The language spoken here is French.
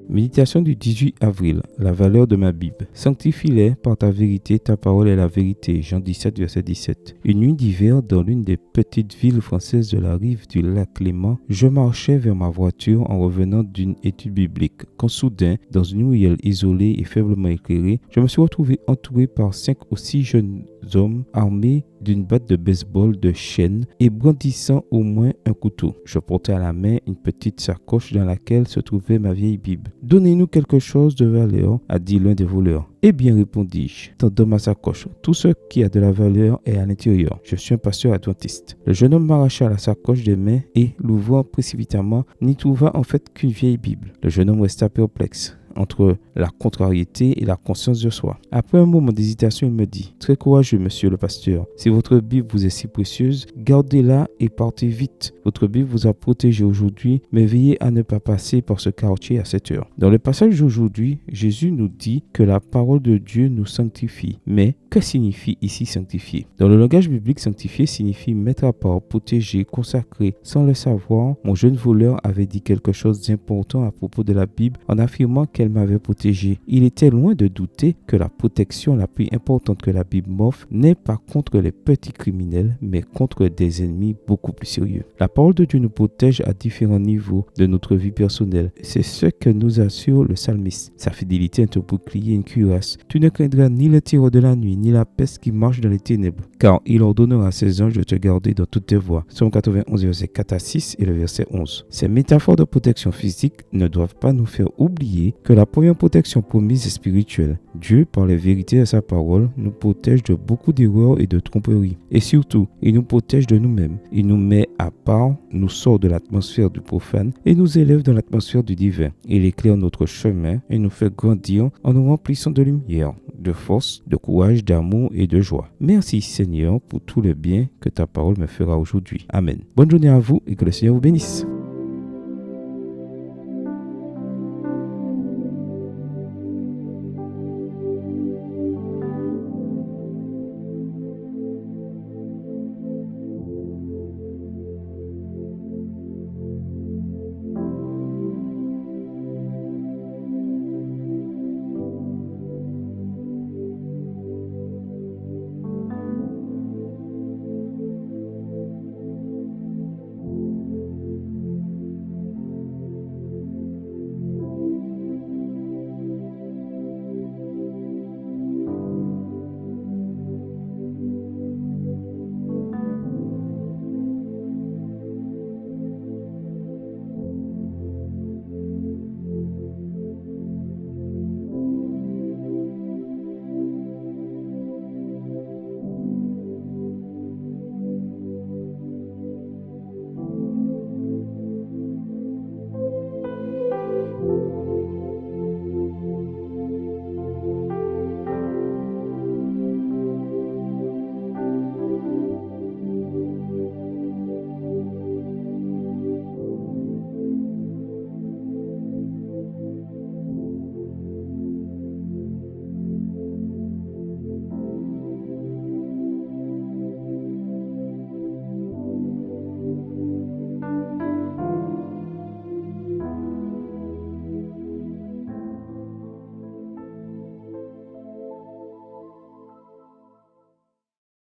Méditation du 18 avril. La valeur de ma Bible. Sanctifie-les par ta vérité, ta parole est la vérité. Jean 17, verset 17. Une nuit d'hiver, dans l'une des petites villes françaises de la rive du lac Léman, je marchais vers ma voiture en revenant d'une étude biblique. Quand soudain, dans une ruelle isolée et faiblement éclairée, je me suis retrouvé entouré par 5 ou 6 jeunes hommes armés d'une batte de baseball de chêne et brandissant au moins un couteau. Je portais à la main une petite sacoche dans laquelle se trouvait ma vieille Bible. « Donnez-nous quelque chose de valeur », a dit l'un des voleurs. « Eh bien, répondis-je, tendant ma sacoche, tout ce qui a de la valeur est à l'intérieur. Je suis un pasteur adventiste. » Le jeune homme m'arracha la sacoche des mains et, l'ouvrant précipitamment, n'y trouva en fait qu'une vieille Bible. Le jeune homme resta perplexe entre la contrariété et la conscience de soi. Après un moment d'hésitation, il me dit « Très courageux, monsieur le pasteur. Si votre Bible vous est si précieuse, gardez-la et partez vite. Votre Bible vous a protégé aujourd'hui, mais veillez à ne pas passer par ce quartier à cette heure. » Dans le passage d'aujourd'hui, Jésus nous dit que la parole de Dieu nous sanctifie. Mais que signifie ici sanctifier? Dans le langage biblique, sanctifier signifie mettre à part, protéger, consacrer. Sans le savoir, mon jeune voleur avait dit quelque chose d'important à propos de la Bible en affirmant qu'elle m'avait protégé. Il était loin de douter que la protection la plus importante que la Bible m'offre n'est pas contre les petits criminels, mais contre des ennemis beaucoup plus sérieux. La parole de Dieu nous protège à différents niveaux de notre vie personnelle. C'est ce que nous assure le psalmiste. Sa fidélité est un bouclier et une cuirasse. Tu ne craindras ni le tir de la nuit, ni la peste qui marche dans les ténèbres, car il ordonnera à ses anges de te garder dans toutes tes voies. Psaume 91, verset 4 à 6 et le verset 11. Ces métaphores de protection physique ne doivent pas nous faire oublier que la première protection promise est spirituelle. Dieu, par les vérités de sa parole, nous protège de beaucoup d'erreurs et de tromperies. Et surtout, il nous protège de nous-mêmes. Il nous met à part, nous sort de l'atmosphère du profane et nous élève dans l'atmosphère du divin. Il éclaire notre chemin et nous fait grandir en nous remplissant de lumière, de force, de courage, d'amour et de joie. Merci Seigneur pour tout le bien que ta parole me fera aujourd'hui. Amen. Bonne journée à vous et que le Seigneur vous bénisse.